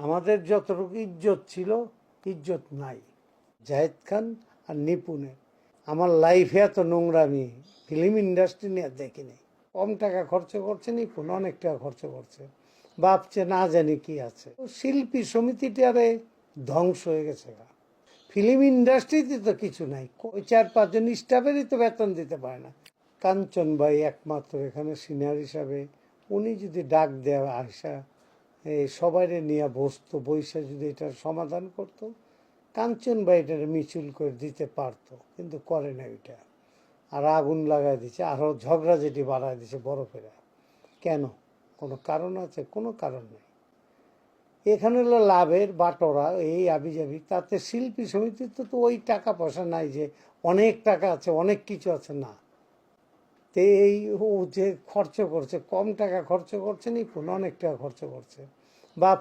আমাদের যতটুকু ইজ্জত ছিল ইজ্জত নাই। জাহেদ খান আর নিপুণের আমার লাইফে এত নোংরামি ফিল্ম ইন্ডাস্ট্রি নিয়ে দেখিনি। কম টাকা খরচ করছে নিপুণ, অনেক টাকা খরচ করছে, ভাবছে না জানি কি আছে। শিল্পী সমিতিটারে ধ্বংস হয়ে গেছে। ফিল্ম ইন্ডাস্ট্রিতে তো কিছু নাই, ওই 4-5 জন স্টাফেরই তো বেতন দিতে পারে না। কাঞ্চন ভাই একমাত্র এখানে সিনিয়র হিসাবে, উনি যদি ডাক দেওয়া আসা এই সবাইরে নিয়ে বসতো, বৈশা যদি এটার সমাধান করতো, কাঞ্চন ভাই এটার মিছিল করে দিতে পারতো, কিন্তু করে না ওইটা। আর আগুন লাগাই দিচ্ছে, আরও ঝগড়া যেটি বাড়ায় দিচ্ছে বরফেরা। কেন? কোনো কারণ আছে? কোনো কারণ নেই। এখানে হলো লাভের বাটোরা, এই আবিজাবি। তাতে শিল্পী সমিতির তো ওই টাকা পয়সা নাই যে অনেক টাকা আছে, অনেক কিছু আছে, না। তো এই ও যে খরচ করছে, কম টাকা খরচ করছে নিপুণ, অনেক টাকা খরচ করছে। বা